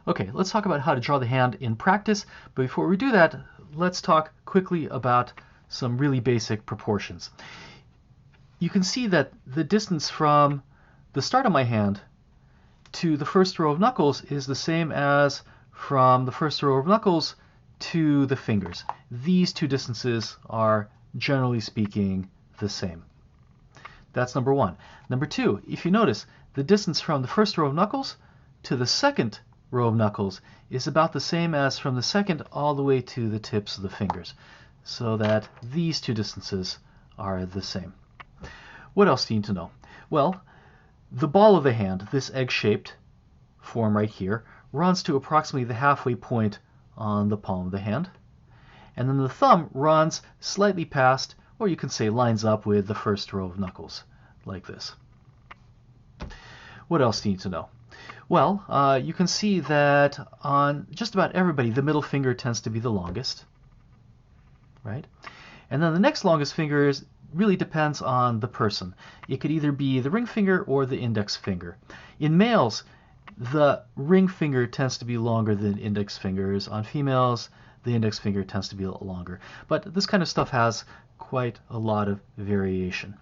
Okay, let's talk about how to draw the hand in practice, but before we do that, let's talk quickly about some really basic proportions. You can see that the distance from the start of my hand to the first row of knuckles is the same as from the first row of knuckles to the fingers. These two distances are, generally speaking, the same. That's number one. Number two, if you notice, the distance from the first row of knuckles to the second row of knuckles is about the same as from the second all the way to the tips of the fingers, so that these two distances are the same. What else do you need to know? Well, the ball of the hand, this egg-shaped form right here, runs to approximately the halfway point on the palm of the hand. And then the thumb runs slightly past, or you can say lines up with the first row of knuckles, like this. What else do you need to know? Well, you can see that on just about everybody, the middle finger tends to be the longest, right? And then the next longest finger really depends on the person. It could either be the ring finger or the index finger. In males, the ring finger tends to be longer than index fingers. On females, the index finger tends to be a little longer. But this kind of stuff has quite a lot of variation.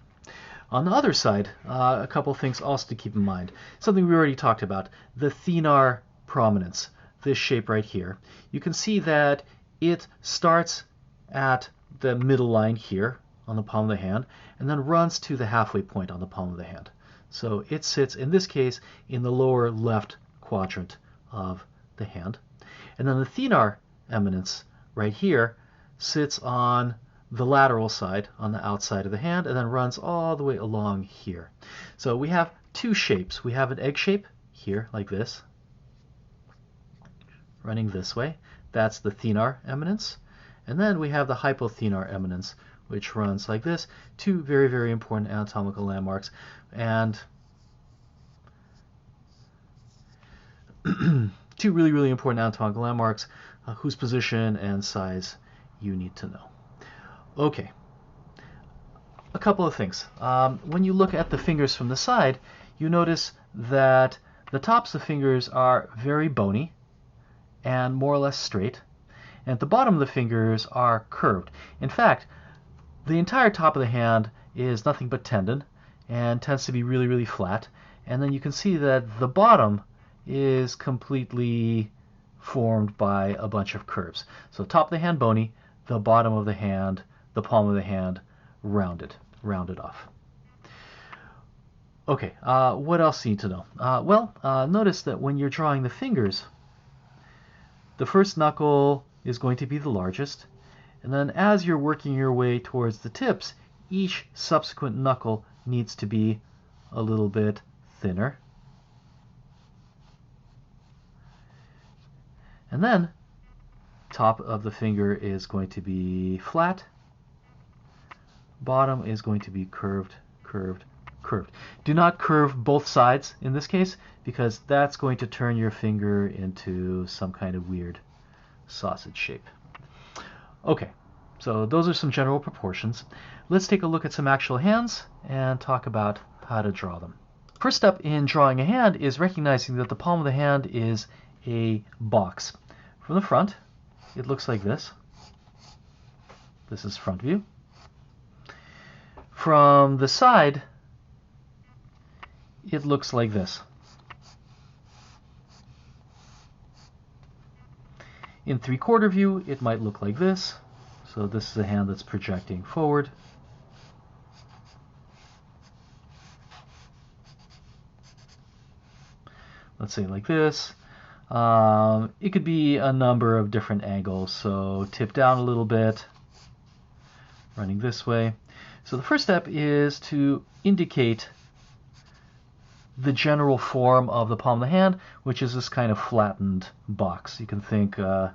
On the other side, a couple things also to keep in mind. Something we already talked about, the thenar prominence, this shape right here. You can see that it starts at the middle line here on the palm of the hand and then runs to the halfway point on the palm of the hand. So it sits, in this case, in the lower left quadrant of the hand. And then the thenar eminence right here sits on the lateral side, on the outside of the hand, and then runs all the way along here. So we have two shapes. We have an egg shape here, like this, running this way. That's the thenar eminence. And then we have the hypothenar eminence, which runs like this. Two very, very important anatomical landmarks. And two really, really important anatomical landmarks whose position and size you need to know. Okay, a couple of things. When you look at the fingers from the side, you notice that the tops of the fingers are very bony and more or less straight, and at the bottom of the fingers are curved. In fact, the entire top of the hand is nothing but tendon and tends to be really, really flat, and then you can see that the bottom is completely formed by a bunch of curves. So top of the hand bony, the bottom of the hand, the palm of the hand rounded off. Okay, what else do you need to know? Notice that when you're drawing the fingers, the first knuckle is going to be the largest, and then as you're working your way towards the tips, each subsequent knuckle needs to be a little bit thinner. And then top of the finger is going to be flat, bottom is going to be curved, curved, curved. Do not curve both sides in this case, because that's going to turn your finger into some kind of weird sausage shape. Okay, so those are some general proportions. Let's take a look at some actual hands and talk about how to draw them. First step in drawing a hand is recognizing that the palm of the hand is a box. From the front, it looks like this. This is front view. From the side, it looks like this. In three-quarter view, it might look like this. So this is a hand that's projecting forward. Let's say like this. It could be a number of different angles. So tip down a little bit, running this way. So the first step is to indicate the general form of the palm of the hand, which is this kind of flattened box. You can think, I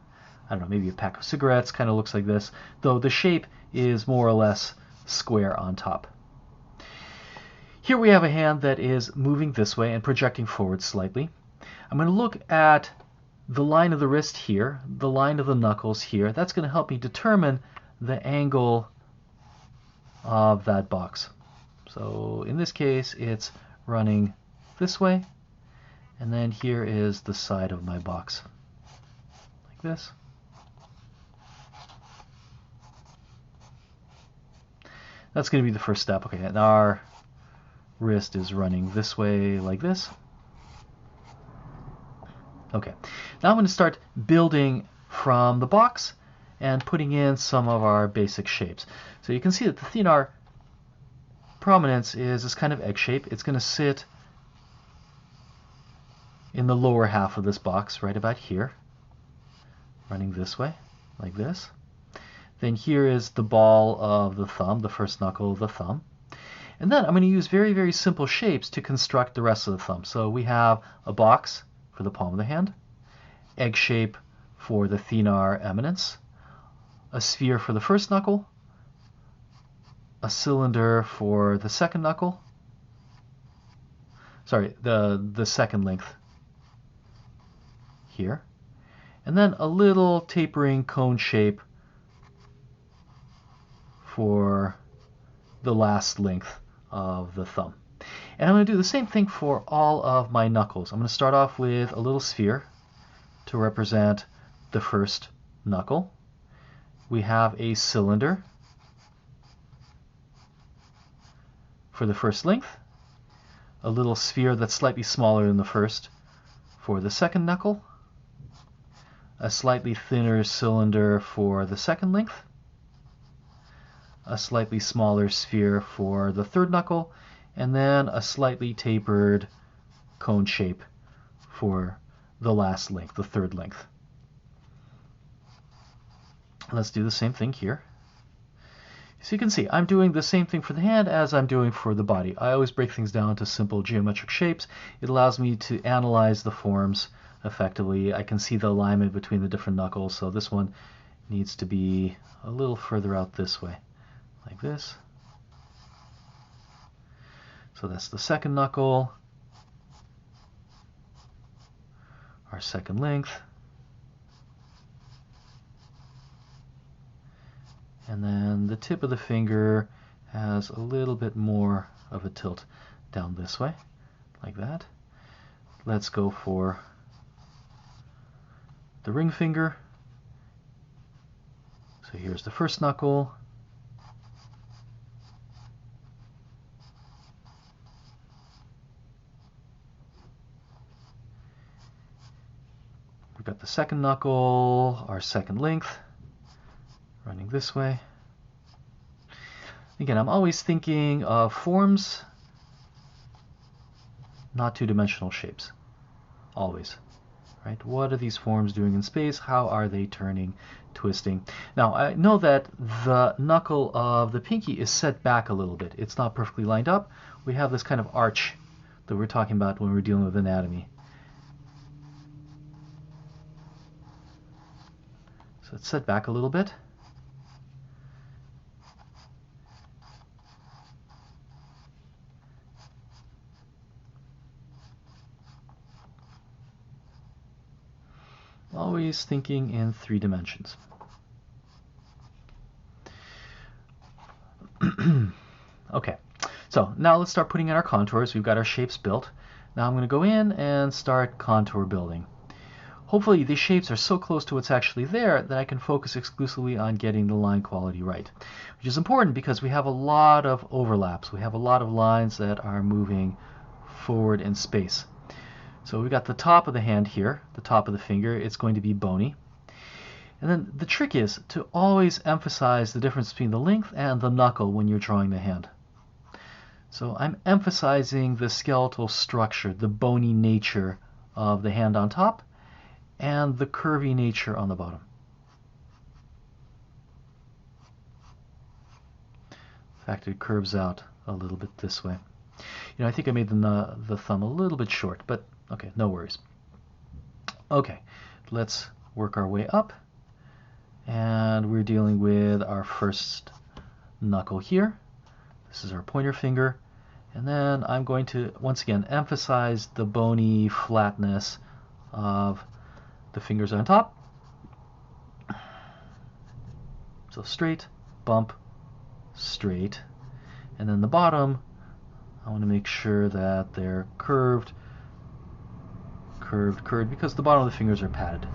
don't know, maybe a pack of cigarettes kind of looks like this, though the shape is more or less square on top. Here we have a hand that is moving this way and projecting forward slightly. I'm going to look at the line of the wrist here, the line of the knuckles here. That's going to help me determine the angle of that box. So in this case, it's running this way, And then here is the side of my box, like this. That's going to be the first step. Okay, and our wrist is running this way like this. Okay, now I'm going to start building from the box and putting in some of our basic shapes. So you can see that the thenar prominence is this kind of egg shape. It's going to sit in the lower half of this box, right about here, running this way, like this. Then here is the ball of the thumb, the first knuckle of the thumb. And then I'm going to use very, very simple shapes to construct the rest of the thumb. So we have a box for the palm of the hand, egg shape for the thenar eminence, a sphere for the first knuckle, a cylinder for the second knuckle, sorry, the second length here, and then a little tapering cone shape for the last length of the thumb. And I'm going to do the same thing for all of my knuckles. I'm going to start off with a little sphere to represent the first knuckle. We have a cylinder for the first length, a little sphere that's slightly smaller than the first for the second knuckle, a slightly thinner cylinder for the second length, a slightly smaller sphere for the third knuckle, and then a slightly tapered cone shape for the last length, the third length. Let's do the same thing here. So you can see I'm doing the same thing for the hand as I'm doing for the body. I always break things down to simple geometric shapes. It allows me to analyze the forms effectively. I can see the alignment between the different knuckles, so this one needs to be a little further out this way, like this. So that's the second knuckle, our second length, and then the tip of the finger has a little bit more of a tilt down this way, like that. Let's go for the ring finger. So here's the first knuckle, we've got the second knuckle, our second length, running this way. Again, I'm always thinking of forms, not two-dimensional shapes. Always. Right? What are these forms doing in space? How are they turning, twisting? Now, I know that the knuckle of the pinky is set back a little bit. It's not perfectly lined up. We have this kind of arch that we're talking about when we're dealing with anatomy. So it's set back a little bit. Always thinking in 3 dimensions. Okay, so now let's start putting in our contours. We've got our shapes built. Now I'm going to go in and start contour building. Hopefully these shapes are so close to what's actually there that I can focus exclusively on getting the line quality right, which is important because we have a lot of overlaps. We have a lot of lines that are moving forward in space. So we've got the top of the hand here, the top of the finger. It's going to be bony. And then the trick is to always emphasize the difference between the length and the knuckle when you're drawing the hand. So I'm emphasizing the skeletal structure, the bony nature of the hand on top, and the curvy nature on the bottom. In fact, it curves out a little bit this way. You know, I think I made the thumb a little bit short, but okay, no worries. Okay, let's work our way up. And we're dealing with our first knuckle here. This is our pointer finger. And then I'm going to, once again, emphasize the bony flatness of the fingers on top. So straight, bump, straight. And then the bottom, I want to make sure that they're curved curved, because the bottom of the fingers are padded.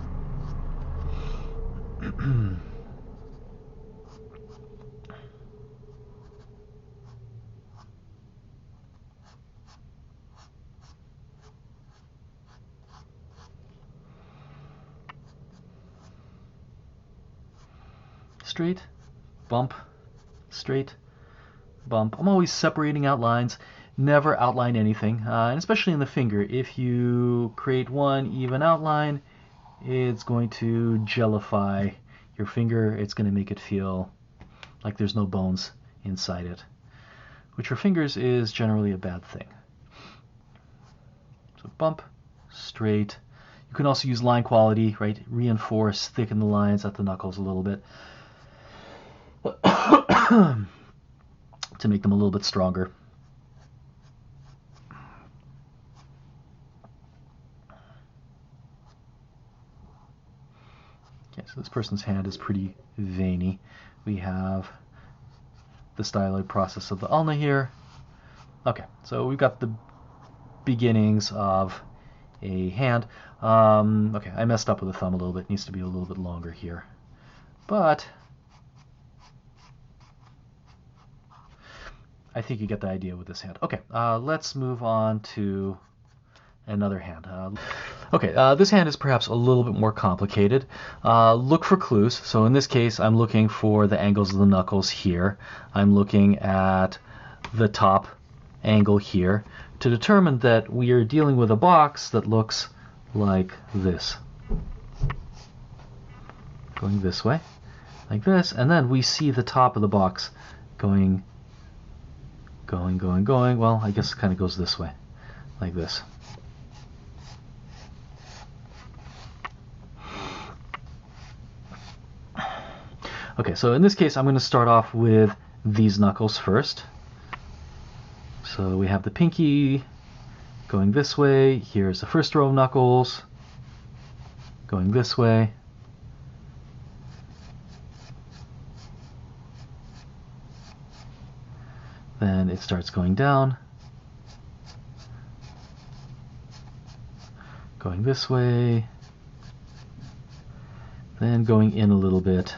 Straight, bump, straight, bump. I'm always separating out lines, never outline anything, and especially in the finger. If you create one even outline, it's going to gellify your finger. It's going to make it feel like there's no bones inside it, which for fingers is generally a bad thing. So bump, straight. You can also use line quality, right? Reinforce, thicken the lines at the knuckles a little bit to make them a little bit stronger. Okay, so this person's hand is pretty veiny. We have the styloid process of the ulna here. Okay, so we've got the beginnings of a hand. Okay, I messed up with the thumb a little bit. It needs to be a little bit longer here. But I think you get the idea with this hand. Okay, let's move on to another hand. This hand is perhaps a little bit more complicated. Look for clues. So in this case, I'm looking for the angles of the knuckles here. I'm looking at the top angle here to determine that we are dealing with a box that looks like this. Going this way, like this, and then we see the top of the box going. Well, I guess it kind of goes this way, like this. Okay, so in this case, I'm going to start off with these knuckles first. So we have the pinky going this way. Here's the first row of knuckles going this way. Then it starts going down, going this way, then going in a little bit,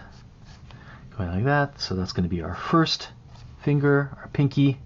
going like that. So that's going to be our first finger, our pinky.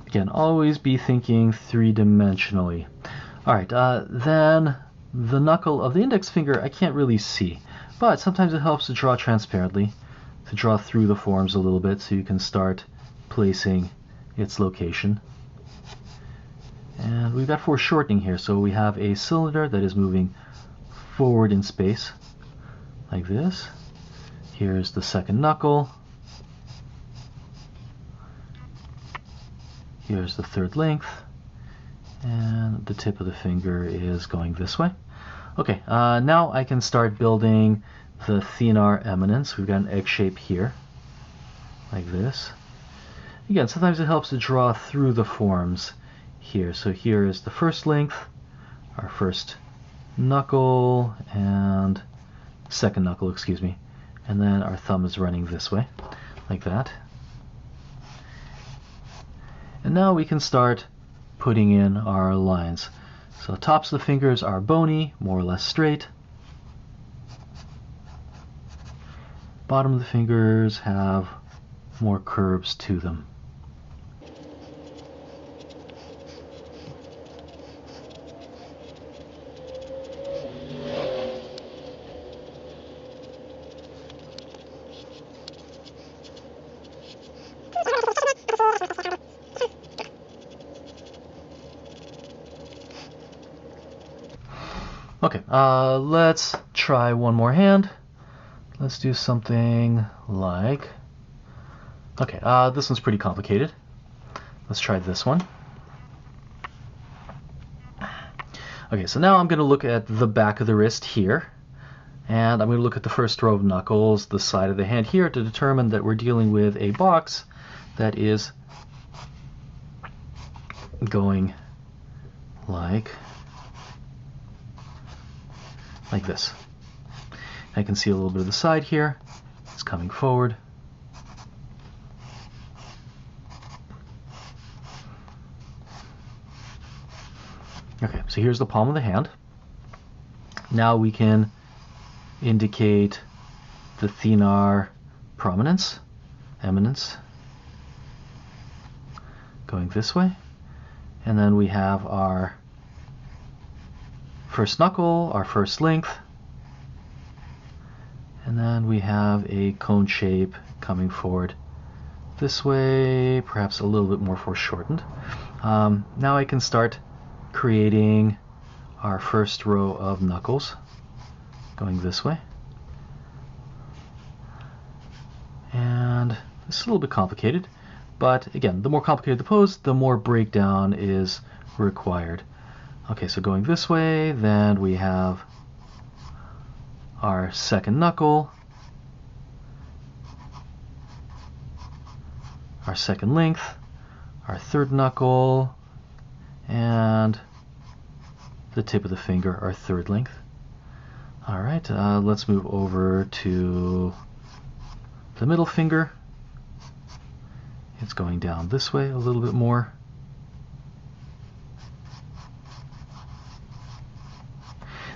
Again, always be thinking three-dimensionally. Alright, then the knuckle of the index finger I can't really see, but sometimes it helps to draw transparently, to draw through the forms a little bit so you can start placing its location. And we've got foreshortening here, so we have a cylinder that is moving forward in space, like this. Here's the second knuckle. Here's the third length, and the tip of the finger is going this way. Okay, now I can start building the thenar eminence. We've got an egg shape here, like this. Again, sometimes it helps to draw through the forms here. So here is the first length, our first knuckle, and second knuckle, excuse me. And then our thumb is running this way, like that. And now we can start putting in our lines. So tops of the fingers are bony, more or less straight. Bottom of the fingers have more curves to them. Okay, let's try one more hand. Let's do something like, okay, this one's pretty complicated. Let's try this one. Okay, so now I'm going to look at the back of the wrist here, and I'm going to look at the first row of knuckles, the side of the hand here, to determine that we're dealing with a box that is going like this. I can see a little bit of the side here. It's coming forward. Okay, so here's the palm of the hand. Now we can indicate the thenar prominence, eminence, going this way. And then we have our first knuckle, our first length, and then we have a cone shape coming forward this way, perhaps a little bit more foreshortened. Now I can start creating our first row of knuckles going this way. And this is a little bit complicated, but again, the more complicated the pose, the more breakdown is required. Okay, so going this way, then we have our second knuckle, our second length, our third knuckle, and the tip of the finger, our third length. All right, let's move over to the middle finger. It's going down this way a little bit more.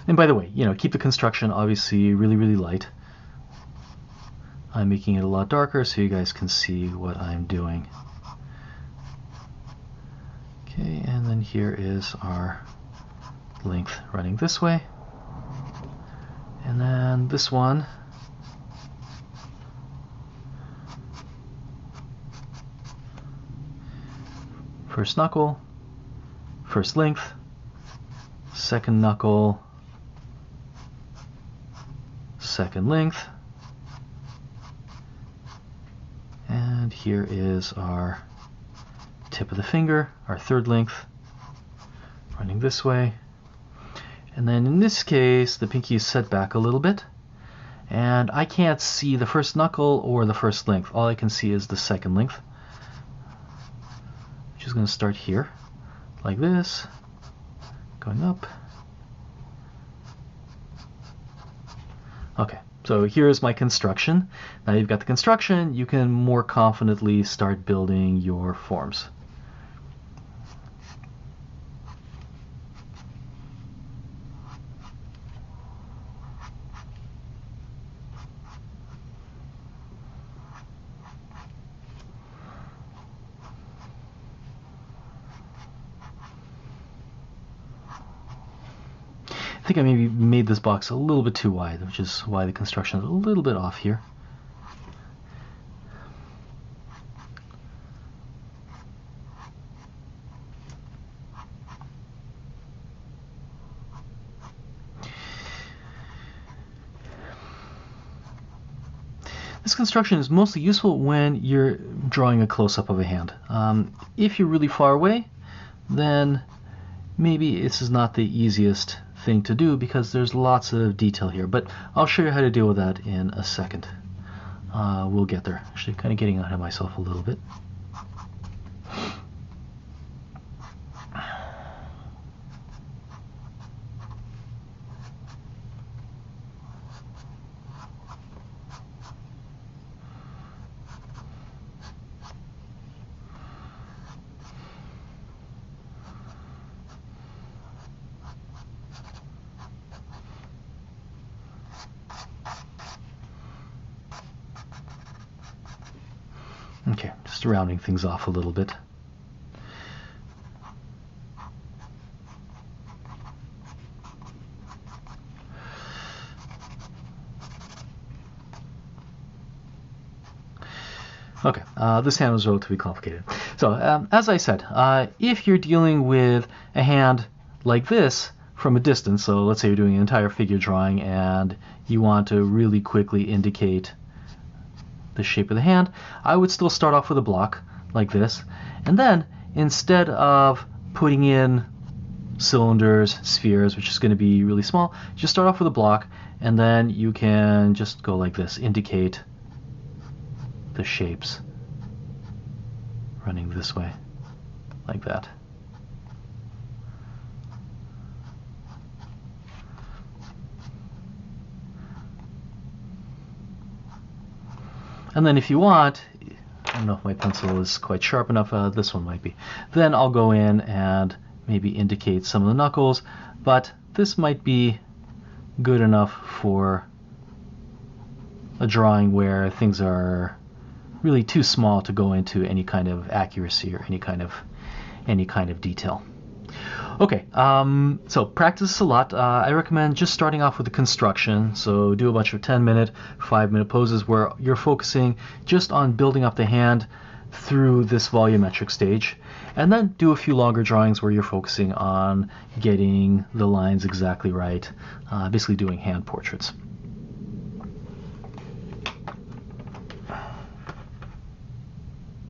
And by the way, keep the construction obviously really, really light. I'm making it a lot darker so you guys can see what I'm doing. Okay, and then here is our length running this way. And then this one, first knuckle, first length, second knuckle, second length, and here is our tip of the finger, our third length, running this way. And then in this case, the pinky is set back a little bit, and I can't see the first knuckle or the first length. All I can see is the second length. I'm just going to start here, like this, going up. Okay, so here's my construction. Now you've got the construction, you can more confidently start building your forms. I think I maybe made this box a little bit too wide, which is why the construction is a little bit off here. This construction is mostly useful when you're drawing a close-up of a hand. If you're really far away, then maybe this is not the easiest thing to do because there's lots of detail here, but I'll show you how to deal with that in a second. We'll get there. Actually, kind of getting ahead of myself a little bit. Okay, just rounding things off a little bit. Okay, this hand was relatively complicated. So, as I said, if you're dealing with a hand like this from a distance, so let's say you're doing an entire figure drawing and you want to really quickly indicate the shape of the hand, I would still start off with a block like this, and then instead of putting in cylinders, spheres, which is going to be really small, just start off with a block, and then you can just go like this, indicate the shapes running this way, like that. And then if you want, I don't know if my pencil is quite sharp enough, this one might be, then I'll go in and maybe indicate some of the knuckles, but this might be good enough for a drawing where things are really too small to go into any kind of accuracy or any kind of detail. Okay, so practice this a lot. I recommend just starting off with the construction. So do a bunch of 10-minute, 5-minute poses where you're focusing just on building up the hand through this volumetric stage. And then do a few longer drawings where you're focusing on getting the lines exactly right, basically doing hand portraits.